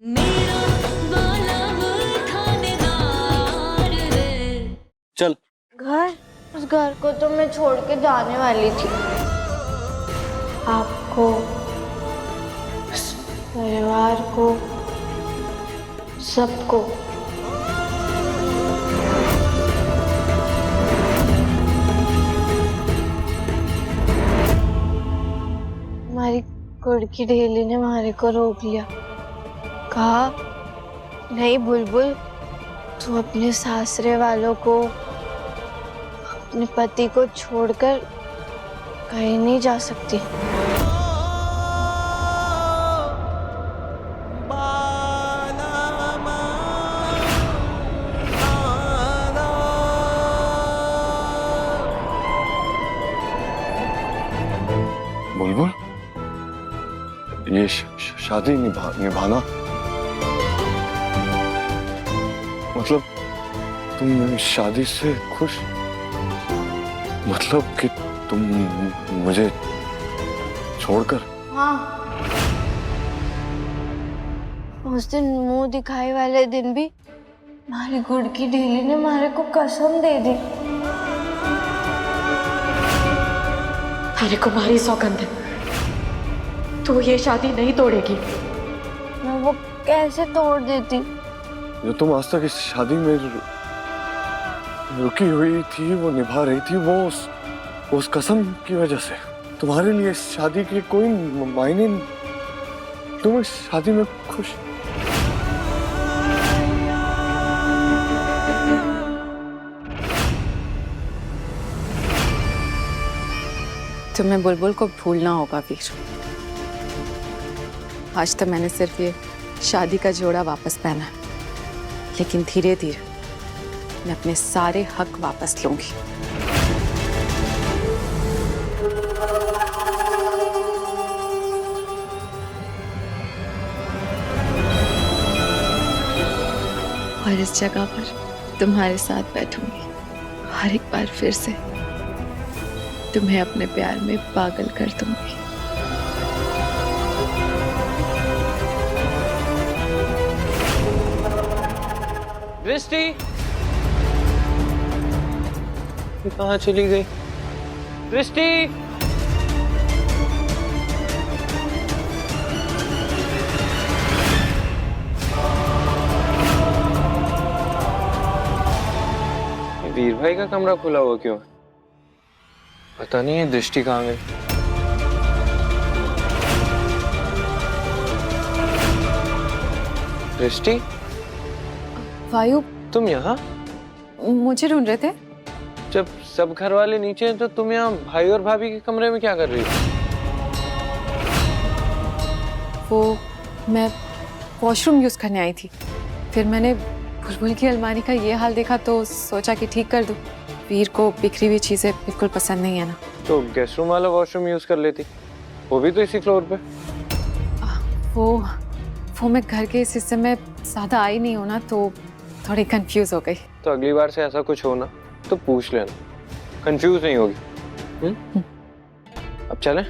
मेरा वाला वो थानेदार रे। चल। घर, उस घर को तो मैं छोड़ के जाने वाली थी। आपको, उस परिवार को, सबको। हमारी गुड़ की ढेली ने हमारे को रोक लिया। कहा, नहीं बुलबुल, तू अपने सासरे वालों को, अपने पति को छोड़कर कहीं नहीं जा सकती। बुलबुल, ये शादी निभाना मतलब तुम शादी से खुश? मतलब कि तुम मुझे छोड़कर? हाँ, उस दिन मुंह दिखाई वाले दिन भी हमारी गुड़ की ढेली ने हमारे को कसम दे दी। अरे कुमारी सौगंध, तू ये शादी नहीं तोड़ेगी। मैं वो कैसे तोड़ देती? जो तुम आज तक इस शादी में रुकी हुई थी, वो निभा रही थी, वो उस कसम की वजह से। तुम्हारे लिए इस शादी के कोई मायने नहीं। तुम इस शादी में खुश? तुम्हें बुलबुल को भूलना होगा वीर। आज तो मैंने सिर्फ ये शादी का जोड़ा वापस पहना है, लेकिन धीरे धीरे मैं अपने सारे हक वापस लूंगी। और इस जगह पर तुम्हारे साथ बैठूंगी, हर एक बार फिर से तुम्हें अपने प्यार में पागल कर दूंगी। दृष्टि, ये कहाँ चली गई? दृष्टि, वीर भाई का कमरा खुला हुआ क्यों? पता नहीं है दृष्टि कहाँ गई। दृष्टि, वायु, तुम यहाँ? मुझे ढूंढ रहे थे? जब सब घर वाले नीचे हैं तो तुम यहाँ भाई और भाभी के कमरे में क्या कर रही हो? वो मैं वॉशरूम यूज करने आई थी, फिर मैंने बुलबुल की अलमारी का ये हाल देखा तो सोचा कि ठीक कर दूं। वीर को बिखरी हुई चीजें बिल्कुल पसंद नहीं है ना। तो गेस्ट रूम वाला वॉशरूम यूज कर लेती, वो भी तो इसी फ्लोर पे। वो मैं घर के इस हिस्से में ज्यादा आई नहीं हूं ना, तो थोड़ी कंफ्यूज हो गई। तो अगली बार से ऐसा कुछ हो ना तो पूछ लेना, कंफ्यूज नहीं होगी। अब चलें?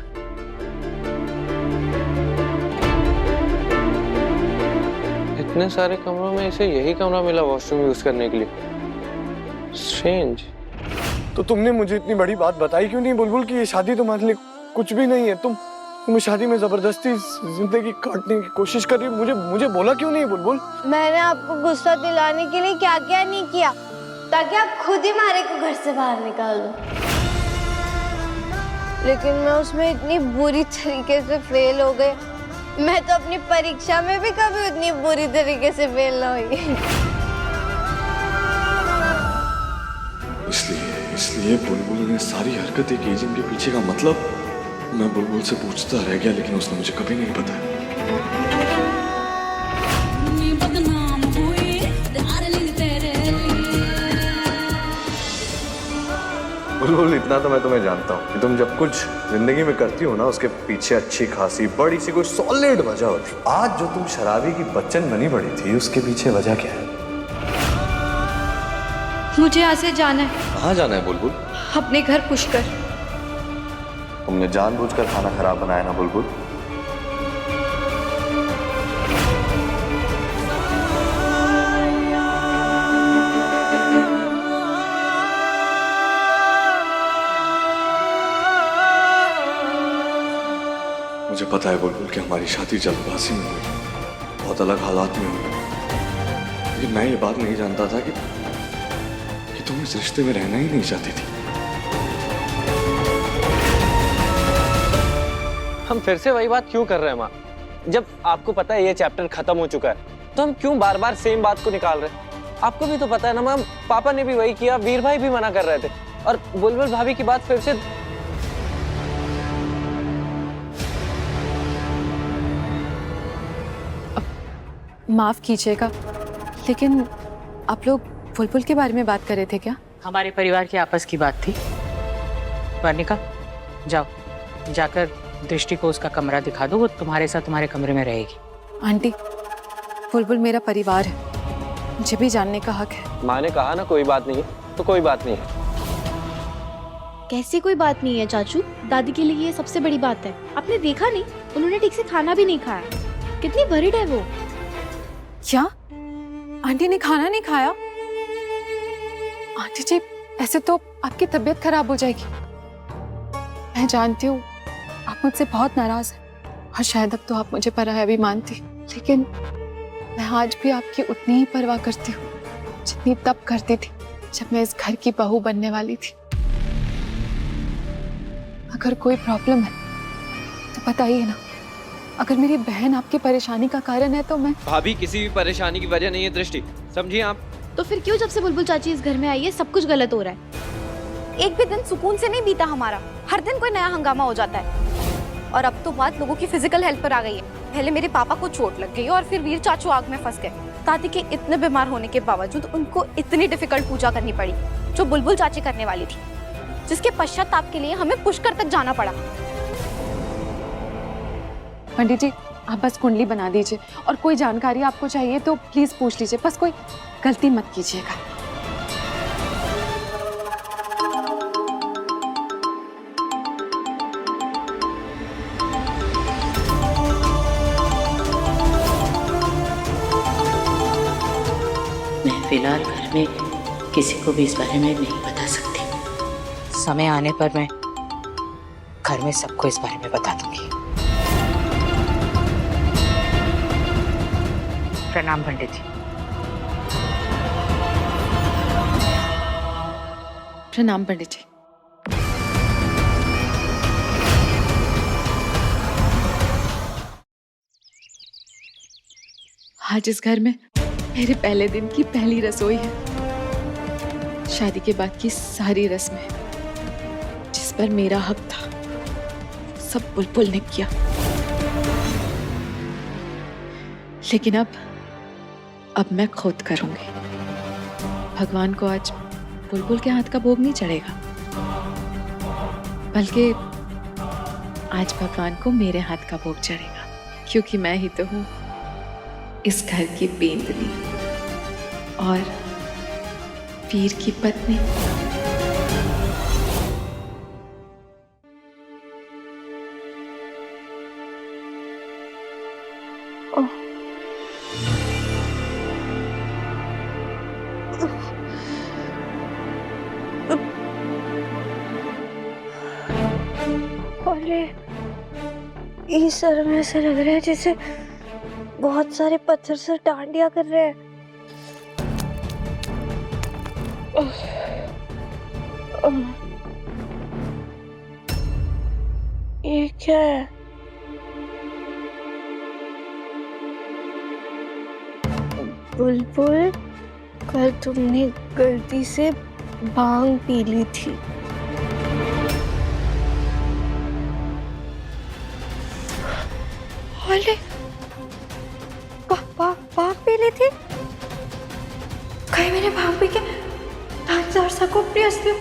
इतने सारे कमरों में इसे यही कमरा मिला वॉशरूम यूज करने के लिए। स्ट्रेंज। तो तुमने मुझे इतनी बड़ी बात बताई क्यों नहीं बुलबुल कि ये शादी तुम्हारे लिए कुछ भी नहीं है? तुम शादी में जबरदस्ती जिंदगी काटने की कोशिश कर रही हो। मुझे बोला क्यों नहीं बुलबुल? मैंने आपको गुस्सा दिलाने के लिए क्या क्या नहीं किया, ताकि आप खुद ही हमारे को घर से बाहर निकाल दो। लेकिन मैं उसमें इतनी बुरी तरीके से फेल हो गई, मैं तो अपनी परीक्षा में भी कभी उतनी बुरी तरीके से फेल ना हुई। इसलिए बुलबुल ने सारी हरकतें की जिनके पीछे का मतलब मैं बुलबुल से पूछता रह गया, लेकिन उसने मुझे कभी नहीं बताया। बुलबुल, इतना तो मैं तुम्हें जानता हूँ कि तुम जब कुछ जिंदगी में करती हो ना, उसके पीछे अच्छी खासी बड़ी सी कोई सॉलिड वजह होती। आज जो तुम शराबी की बच्चन बनी पड़ी थी, उसके पीछे वजह क्या है? मुझे यहाँ से जाना है। कहाँ जाना है बुलबुल? अपने घर पुष्कर। तुमने जानबूझकर खाना खराब बनाया ना बुलबुल? मुझे पता है बुलबुल कि हमारी शादी जल्दबाजी में हुई, बहुत अलग हालात में हुई, लेकिन मैं ये बात नहीं जानता था कि तुम इस रिश्ते में रहना ही नहीं चाहती थी। हम फिर से वही बात क्यों कर रहे हैं माँ? जब आपको पता है ये चैप्टर खत्म हो चुका है तो हम क्यों बार बार सेम बात को निकाल रहे हैं? आपको भी तो पता है ना मैम, पापा ने भी वही किया, वीर भाई भी मना कर रहे थे, और बुलबुल भाभी की बात फिर से। माफ कीजिएगा, लेकिन आप लोग बुलबुल के बारे में बात कर रहे थे क्या? हमारे परिवार की आपस की बात थी। वर्णिका, जाओ, जाकर दृष्टि को उसका कमरा दिखा दो, वो तुम्हारे साथ तुम्हारे कमरे में रहेगी। आंटी, बुलबुल मेरा परिवार है, मुझे भी जानने का हक है। माँ ने कहा ना कोई बात नहीं है, तो कोई बात नहीं है। कैसी कोई बात नहीं है चाचू, दादी के लिए ये सबसे बड़ी बात है। आपने देखा नहीं, उन्होंने ठीक से खाना भी नहीं खाया। कितनी वरीड है वो। क्या आंटी ने खाना नहीं खाया? आंटी जी, ऐसे तो आपकी तबीयत खराब हो जाएगी। मैं जानती हूँ आप मुझसे बहुत नाराज हैं और शायद अब तो आप मुझे पराया भी मानती, लेकिन मैं आज भी आपकी उतनी ही परवाह करती हूँ जितनी तब करती थी जब मैं इस घर की बहू बनने वाली थी। अगर कोई प्रॉब्लम है तो बताइए ना। अगर मेरी बहन आपकी परेशानी का कारण है तो मैं। भाभी किसी भी परेशानी की वजह नहीं है दृष्टि, समझिए आप। तो फिर क्यों जब से बुलबुल चाची इस घर में आई है सब कुछ गलत हो रहा है? एक भी दिन सुकून से नहीं बीता हमारा, हर दिन कोई नया हंगामा हो जाता है। और अब तो बात लोगों की फिजिकल हेल्थ पर आ गई है। पहले मेरे पापा को चोट लग गई और फिर वीर चाचू आग में फंस गए। दादी के इतने बीमार होने के बावजूद उनको इतनी डिफिकल्ट पूजा करनी पड़ी जो बुलबुल चाची करने वाली थी, जिसके पश्चाताप के लिए हमें पुष्कर तक जाना पड़ा। पंडित जी, आप बस कुंडली बना दीजिए और कोई जानकारी आपको चाहिए तो प्लीज पूछ लीजिए, बस कोई गलती मत कीजिएगा। मैं फिलहाल घर में किसी को भी इस बारे में नहीं बता सकती। समय आने पर मैं घर में सबको इस बारे में बता दूंगी। प्रणाम पंडित जी। प्रणाम पंडित जी। आज इस घर में मेरे पहले दिन की पहली रसोई है। शादी के बाद की सारी रस्में जिस पर मेरा हक था सब बुलबुल ने किया, लेकिन अब मैं खुद करूंगी। भगवान को आज बुलबुल के हाथ का भोग नहीं चढ़ेगा, बल्कि आज भगवान को मेरे हाथ का भोग चढ़ेगा, क्योंकि मैं ही तो हूं इस घर की बेंदनी और वीर की पत्नी। अरे ये सर में ऐसा लग रहा है जैसे बहुत सारे पत्थर से डांडिया कर रहे हैं। ये क्या है? बुलबुल, कल तुमने गलती से भांग पी ली थी। अरे भांग पी ली थी? कहीं मैंने भांग पी के दांत को अपनी असली